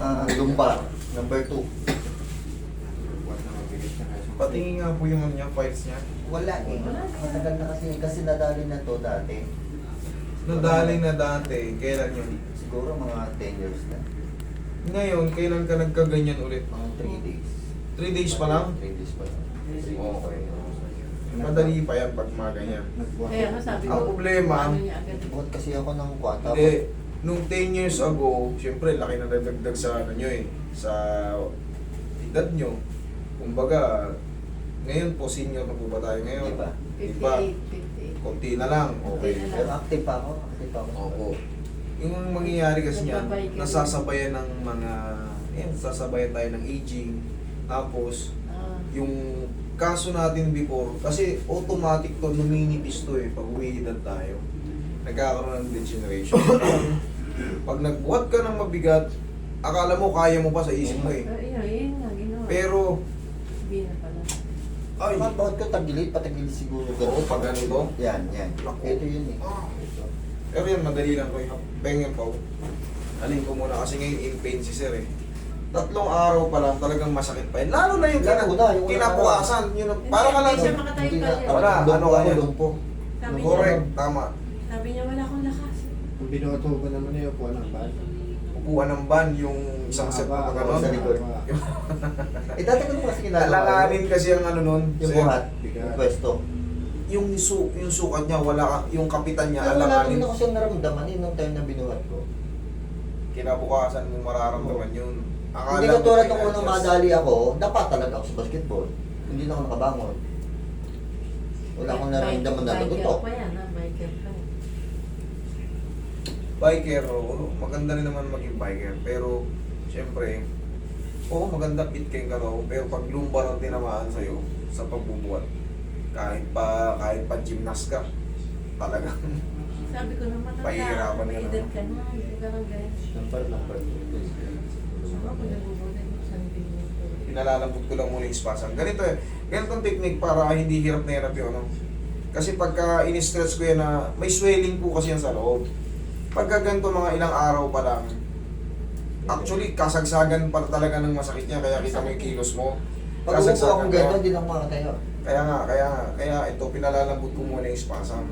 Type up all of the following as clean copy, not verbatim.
lumbar, number 2. Patingin nga po yung ano niya, files niya. Wala eh. Matagal na kasi nadali na to dati. Nadali na dati, kailan yun? Siguro mga 10 years na. Ngayon, kailan ka nagkaganyan ulit? Mga 3 days. 3 days pa lang? 3 days pa lang. Okay. Madali pa yan pag mga ganyan. Kaya nga sabi ko, Ang problema, ano niya agad. Buhat kasi ako ng kwata. nung 10 years ago, siyempre, laki na nadagdag sa ano nyo eh, sa edad nyo. Kumbaga, ngayon po, senior na po ba tayo ngayon? Di ba? Diba? 58. Konti na lang, okay. Konti na Pero active pa ako. Opo. Yung mangyayari kasi niyan, Nagbabike ka rin. nasasabayan ng mga, sasabayan tayo ng aging. Tapos, yung kaso natin before, kasi automatic to, numinipis to eh, pag umiidad tayo. Nagkakaroon ng degeneration. Pag nagbuhat ka ng mabigat, akala mo kaya mo pa sa isip mo eh. Yun nga, ginawa. Pero, Sabi na pala. ay, Bakit ko patagilid siguro. Oo, pag ganito? Yan. Naku. Ito yun eh. pero yan, madali lang ko eh. Pengen pa. Alin ko muna kasi ngayon in pain si sir eh. 3 araw pa lang talagang masakit pa yun. Lalo na yung Yung una kinabukasan. Yun, parang ka lang. Hindi siya makatayo Hindi pa na. rin. Wala, ano ka yan? Lumpo. Sabi niya, Correct, tama. sabi niya wala akong lakas. Kung binoto ko naman yung upuan ng bal. Upuan ng van, yung isang set na sa gano'n. likod. Eh dati ko kasi kinagawa. Alanganin kasi ang ano nun. Yung sir. buhat. Yung pwesto. Yung sukat niya, wala ka, yung kapitan niya, Pero wala alanganin. rin ako siyang naramdaman eh nung time na binuhat ko. Kinabukasan mo mararamdaman yun. Hindi mo ka tulad ng pinadjust. unang madali ako, dapat talaga ako sa basketball. Hindi na ako nakabangon. Wala akong nararamdaman na Biker nagutok. pa yan, ha? Biker pa. Biker, oo, maganda rin naman maging biker. Pero, syempre, oo, maganda fit kayong ka raw. Pero pag lumbar ang tinamaan sa'yo sa pagbubuhat, kahit pa gymnast ka, talagang Sabi ko naman, Pahihirapan ka may na. edad ka na, hindi ka lang ganyan. Number 2. Ako nagugulat yung sabi niya. pinalalambot ko lang muna yung spasm. Ganito eh, ganitong technique para hindi hirap na hirap yung ano. Kasi pagka in-stretch ko yan na, may swelling po kasi yan sa loob. Pagka ganito mga ilang araw pa lang, actually kasagsagan pa talaga ng masakit niya, kaya kita mo yung kilos mo. Pag umupo akong ka. gano'n, hindi na ako makatayo. Kaya ito, pinalalambot ko muna yung spasm.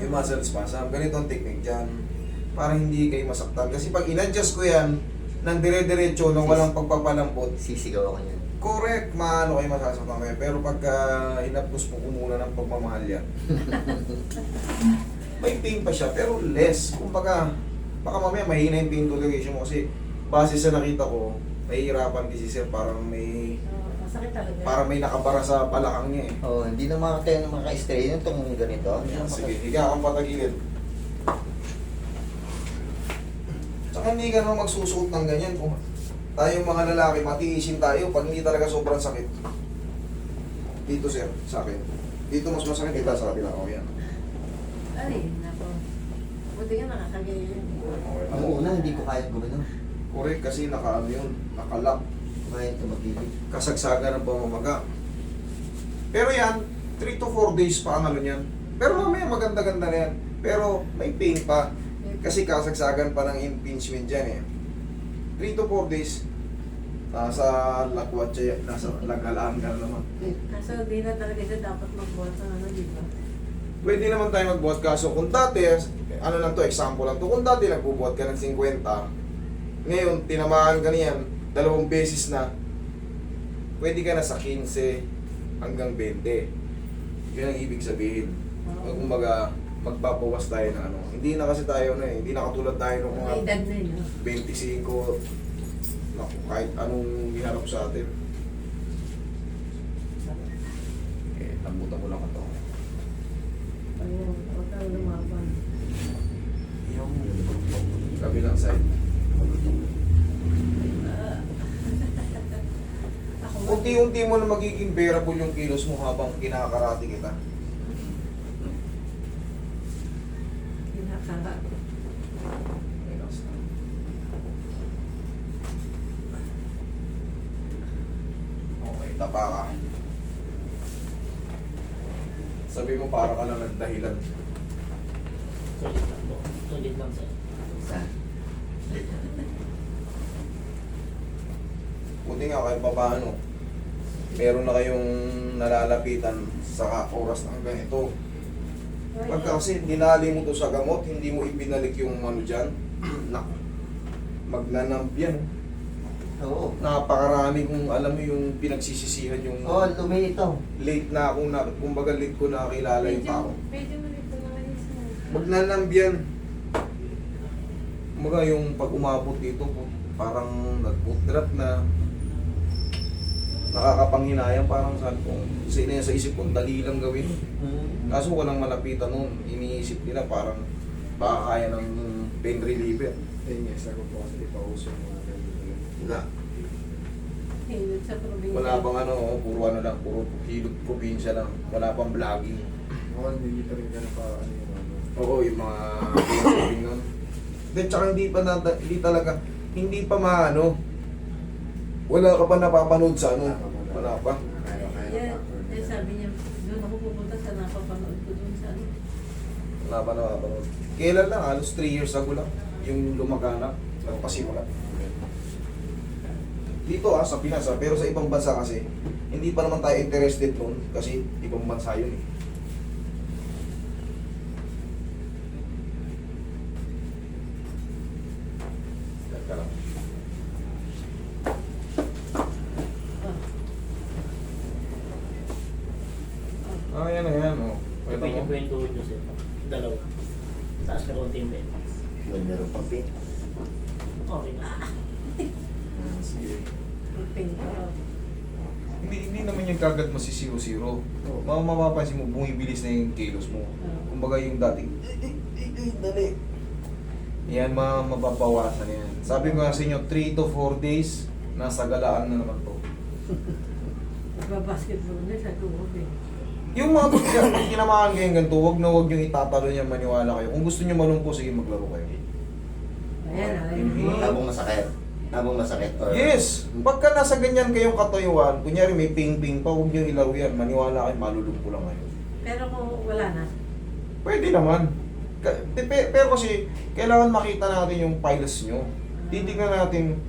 Yung muscle spasm. Ganito ang technique dyan. Para hindi kayo masaktan. Kasi pag in-adjust ko yan, ng dire-diretso, nang walang pagpapalambot, Sisigaw ako niyan. correct, maano kayo masasaktan kayo. Pero pagka hinapos mo muna ng pagmamahal yan, may pain pa siya, pero less. Kumbaga, baka mamaya mahina yung pain toleration mo kasi base sa nakita ko, nahihirapan din si sir, parang may Masakit talaga. nakabara sa palakang niya eh. Oh, hindi na makatayo ng maka-strain yung itong ganito. Sige, higa kang patagilid. Tsaka hindi ka naman magsusuot ng ganyan. Kung tayong mga lalaki, matiisin tayo pag hindi talaga sobrang sakit. Dito sir, sa akin. Dito mas masakit, dito sa kapila. O yan. Ay, nako. Buti nga nakakagaya yun. Okay. Ang una, hindi ko kaya gumano. Correct, kasi naka ano yun, nakalock. Kaya ito magiging. Kasagsagan ng pamamaga. Pero yan, 3 to 4 days pa ang ano niyan. Pero mamaya maganda-ganda na yan. Pero may pain pa. Kasi kasagsagan pa ng impingement dyan eh. 3 to 4 days, nasa lakwatsa, nasa lagalaan ka na naman. Kaso di na talaga siya dapat magbuhat ng ano, di ba? Pwede naman tayo magbuhat kaso kung dati, ano lang to, example lang to, kung dati nagbubuhat ka ng 50, ngayon tinamaan ka niyan, 2 beses na, pwede ka na sa 15 hanggang 20. Yun ang ibig sabihin. Kumbaga, magpapawas tayo na ano. Hindi na kasi tayo na eh. Hindi na katulad tayo nung mga May edad na yun, no? 25. Naku, kahit anong iharap sa atin. Lambutan ko lang ito. Ayun, huwag kang lumaban. Yung kabilang side. Ako nga. Unti-unti mo na magiging bearable yung kilos mo habang kinakarati kita. Kinakara. Relax na. Okay, tapa ka. Sabi mo para ka lang nagdahilan. Sulit lang po. Sulit lang sir. Isa. Buti nga kahit pa paano, meron na kayong nalalapitan sa oras ng ganito. Pagka kasi dinali mo to sa gamot, hindi mo ibinalik yung ano dyan, magnanamp yan. Oo. Napakarami kung alam mo yung pinagsisisihan yung Oo, lumilitaw. late na akong kumbaga late ko nakakilala yung tao. Medyo malito na ngayon sa... Magnanamp yan. Kumbaga yung pag umabot dito, parang nag-drop na nakakapanghinayang, parang saan kung sa isip ko, dali lang gawin. Kaso walang malapitan nun, iniisip nila parang baka kaya ng pain reliever. Ayun nga, sagot ko kasi di pa uso yung mga ganyan. Wala. Hilot sa probinsya. Wala pang ano, puro ano lang, puro hilot probinsya lang. Wala pang vlogging. Mukhang hindi ka rin ganun pa ano yung ano. Oo, yung mga vlogging nun. Then, tsaka hindi talaga, hindi pa maano. Wala ka pa napapanood sa ano. Wala pa. Yan, sabi niya, doon ako pupunta sa napapanood ko doon sa ano. Wala pa napapanood. Kailan lang, halos 3 years ago lang, yung lumaganap, nagpasimula. Dito sa Pinas pero sa ibang bansa kasi, hindi pa naman tayo interested nun kasi ibang bansa yun eh. Teka lang. Yan na yan, oh. Ito Pwede yung mo. kwento nyo sir. Dalawa. Taas ka konti yung bed. Meron pang pin. Okay na. Sige. Pinto. Hindi naman yung kagad masisiro-siro. Mapapansin mo, bumibilis na yung kilos mo. Kumbaga yung dating, dali. Yan, mababawasan yan. Sabi ko nga sa inyo, 3 to 4 days, nasa galaan na naman to. Nagbabasketball na sa tuhod eh. Yung mga kinamahan kayong ganito, wag yung itatalo niya, maniwala kayo. Kung gusto niyo malumpo, sige maglaro kayo. Ayan, ayan. Habang masakit. Habang masakit. Or... Yes! Pagka nasa ganyan kayong katayuan, kunyari may ping-ping pa, huwag niyo ilaro yan. Maniwala kayo, malulumpo lang kayo. Pero kung wala na, Pwede naman. Pero kasi, kailangan makita natin yung piles nyo. Titignan natin,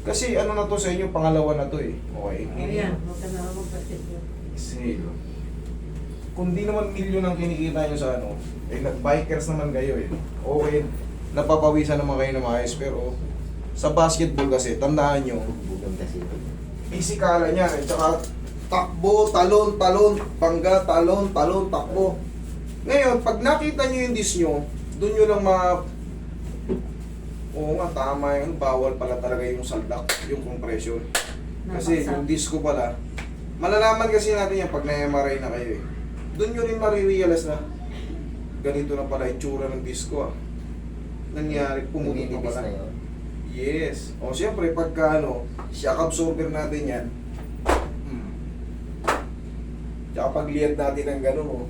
kasi ano na to sa inyo, pangalawa na to eh. Okay. ayan, huwag ka na mag-basketball. Kasi, kung di naman milyon ang kinikita nyo sa ano, eh bikers naman kayo eh. Okay, napapawisan naman kayo na maayos, pero sa basketball kasi, tandaan nyo, Bugang kasi ito. pisikalan niya, at saka takbo, talon, pangga, talon, takbo. Ngayon, pag nakita nyo yung disc nyo, doon nyo lang oo nga, tama yun, bawal pala talaga yung saldak, yung compression. Kasi Nabaksak. yung disc ko pala, malalaman kasi natin yan pag na-MRI na kayo eh. Doon nyo rin marirealize na ganito na pala itsura ng disc ko ah. Nangyari, pumutok na Nilibis pala. na yun. Yes. O siyempre, pagka shock absorber natin yan, tsaka pagliad natin ng gano'n,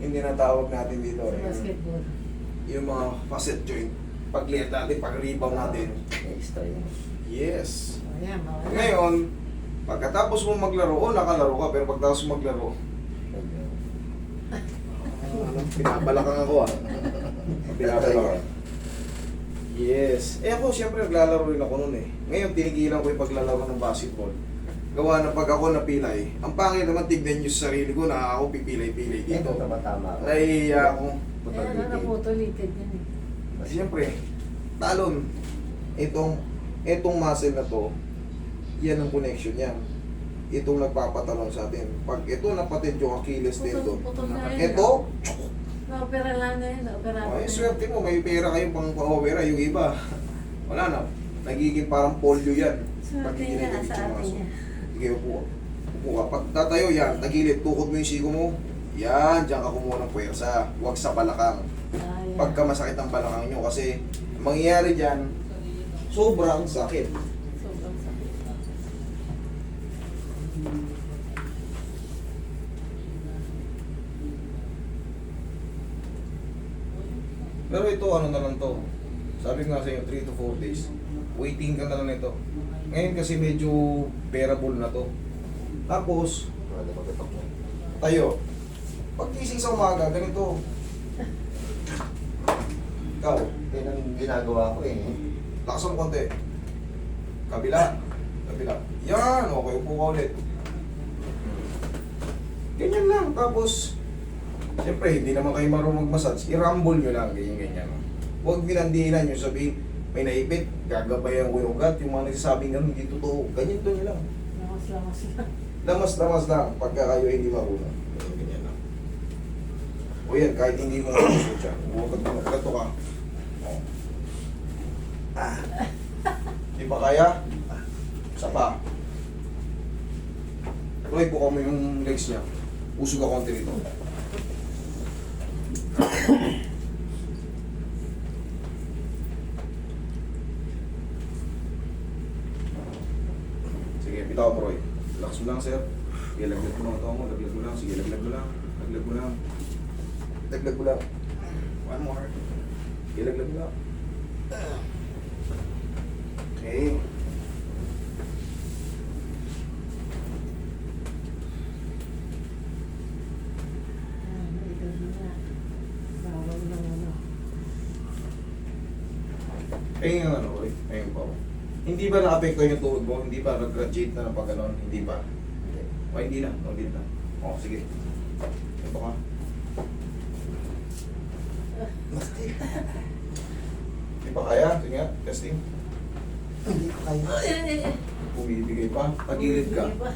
hindi na tawag natin dito. Sa basketball. Yung mga facet joint, pagliad natin, pag-rebound natin. Extra yun. Yes. Ayan, bawal na. Ngayon, pagkatapos mo maglaro, nakalaro ka, pero pagkatapos mo maglaro, pinabalakang ako ah. Pinabalakang. Yes. Eh ako, siyempre naglalaro rin ako noon eh. Ngayon, tinigilan ko yung paglalaro ng basketball. Gawa na pag ako napilay, ang pangit naman tignan nyo sa sarili ko na ako pipilay-pilay dito. Ito, tama-tama. Nahihiya ako. Ayan, naputulited yan eh. Siyempre, talon. Itong muscle na to, yan ang connection niya. Itong nagpapatalon sa atin. Pag ito napatid yung Achilles tendon. Putol na yan. Ito, Na-opera lang na yun, na-opera ko ay na yun. swerte mo, may pera kayong pang pa-opera. Yung iba, wala na. Nagiging parang polio yan. Swerte hindi niya nagiging sa atin sumaso. niya. Sige, upo ka. Upo ka. Pag tatayo yan, tagilid, tukod mo yung siko mo. Yan, diyan ka kumuha ng puwersa. Huwag sa balakang. Ayan. Pagka masakit ang balakang nyo kasi mangyayari dyan, sobrang sakit. Sobrang sakit. Pero ito, ano na lang to. Sabi ko nga sa inyo, 3 to 4 days. Waiting ka na lang nito. Ngayon kasi medyo bearable na to. Tapos, Wala magatok mo. tayo. Pagkising sa umaga, ganito. Ikaw, Yan ang ginagawa ko eh. lakas mo konti. Kabila. Kabila. Yan, okay, upo ka ulit. Ganyan lang, tapos, siyempre, hindi naman kayo marunong mag-massage, i-rumble nyo lang, ganyan-ganyan. Huwag binandinan nyo, sabihin, may naipit, gagabayan ko yung ugat, yung mga nagsasabing ganun, hindi totoo, ganyan to nyo lang. Lamas lang. Lamas-lamas lang, pagka kayo hindi marunong. Ganyan lang. O yan, kahit hindi mo masusod siya, huwag ka ganito ka. O. Di ba kaya? Isa pa. Roy, buka mo yung legs niya. Usog ka konti rito. Sige, bitaw mo, Roy. Relax mo lang, sir. Sige, laglag mo lang ito mo. Laglag mo lang. Sige, laglag mo lang. Laglag mo lang. Laglag mo lang. One more. Sige, laglag mo lang. Okay. Ito na. Bawal na ano. Ayun yung ano, Roy. Ayun pa. Hindi ba na-apekto yung tuhod mo? Hindi ba nag-graduate na ng pag-ganon? Hindi ba? Hindi. O, hindi na. O, hindi na. O, sige. Ito ka. Mastik. Hindi pa kaya? Sige nga, testing. Hindi ko kaya. Bumibigay pa. Tagilid ka. Hindi ba?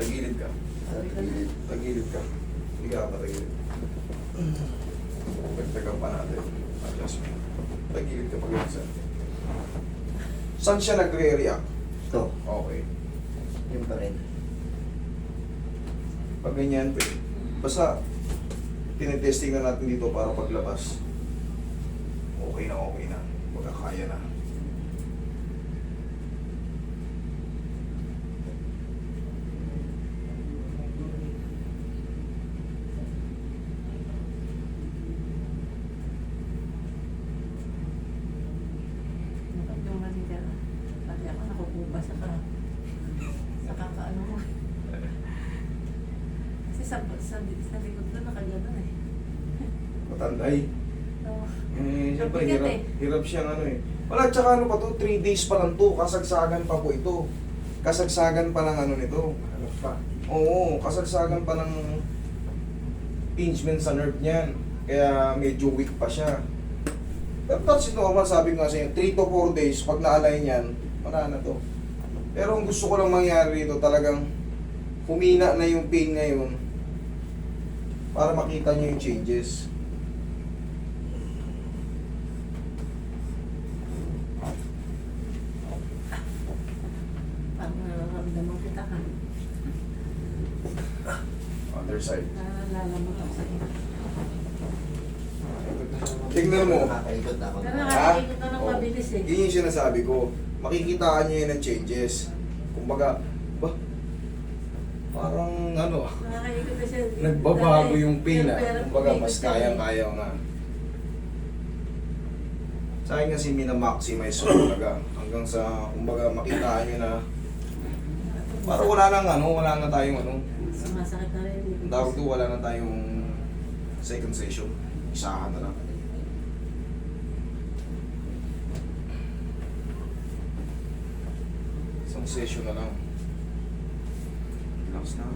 Tagilid ka. Tagilid ka. Hindi ka patagilid. Dagdagan pa natin. Adjustment. Tagilid ka pag sir. Saan siya nagre-react? Ito. Okay. Yun pa rin. Pag ganyan, pwede. Basta, tinetesting na natin dito para paglabas. Okay na, okay na. Magkakaya na. Kapag yung maliga, pati ako nakukupa sa kakaano mo. Kasi sa likod ko nakagano eh. Matanday. Oo. Siyempre, Mabigat hirap, eh. hirap siyang ano eh. Wala, tsaka ano pa to, 3 days pa lang to, kasagsagan pa po ito. Kasagsagan pa ng ano nito. Ano pa? Oo, kasagsagan pa ng impingement sa nerve niyan. Kaya medyo weak pa siya. Pero that's normal, sabi ko nga sa inyo, 3 to 4 days, pag na-align yan, wala na to. Pero ang gusto ko lang mangyari dito, talagang humina na yung pain ngayon para makita nyo yung changes. Parang nararamdaman kita ka. Other side. Nalalamot ako sa iyo. Tingnan mo. Nakakaikot na ako. Pero Ha? nakakaikot na ng Oo. mabilis eh. Yun yung sinasabi ko. Makikitaan nyo yun ng changes. Kumbaga, ba, parang ano, Nakakaikot na siya. nagbabago yung pain ah. Pero Kumbaga, kumikot mas siya eh. kayang-kaya na. Sa akin kasi mina-maximize ko talaga. Hanggang sa, kumbaga, makitaan nyo na para wala nang ano, wala na tayong ano. Sumasakit na rin. Ang tawag doon, wala na tayong second session. Isahan na lang. Isang session na lang. Relax na.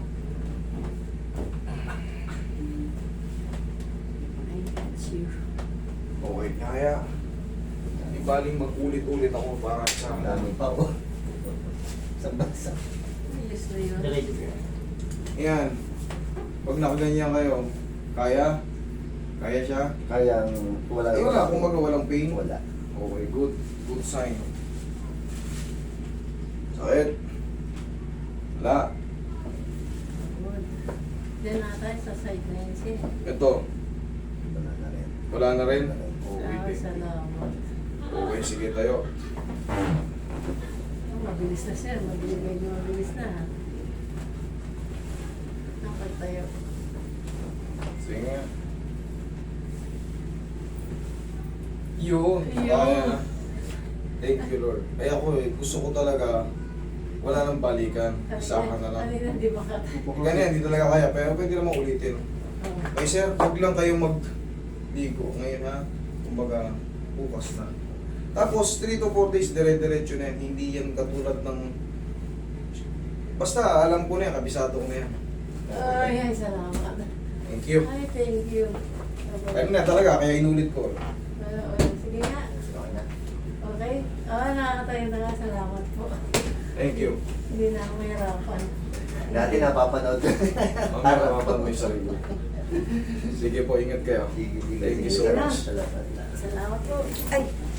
I got you. Okay, kaya. Di baling mag-ulit-ulit ako para sa Ang dami pa oh. Sa bansa. Ayos na yun. Diretso. Yan. Pag nakaganyan kayo, kaya? Kaya siya? Kaya wala. Eh, wala. Kung walang pain. Wala. Okay, good. Good sign. Sakit. Wala. Good. Diyan na tayo sa side na yun siya. Ito. Wala na rin. Wala na rin. Ah, Okay, salamat. okay, sige tayo. Oh, mabilis na siya. Medyo mabilis na. Nakapag tayo. Sige nga. Yun. Yun. Kaya. Thank you, Lord. Ay ako gusto ko talaga wala nang balikan. Isahan na lang. Kanina, di ba ka? Ganyan, hindi talaga kaya. Pero pwede naman ulitin. Oh. Ay sir, huwag lang kayong mag-ligo ngayon ha. Kumbaga, bukas na. Tapos, 3 to 4 days, dire-diretso na yan. Hindi yan katulad ng Basta alam ko na yan, kabisado ko na yan. Ay, salamat. Thank you. Ay, thank you. Ayun na talaga, kaya inulit ko. Sige nga. Okay na. Okay? Oo, nakakatayo na nga. Salamat po. Thank you. Hindi na ako mahirapan. Dati napapanood ko. Mamaya mapapag mo yung sarili. Sige po, ingat kayo. Sige, sige. Thank you so Sige much. Salamat. Salamat po. Ay!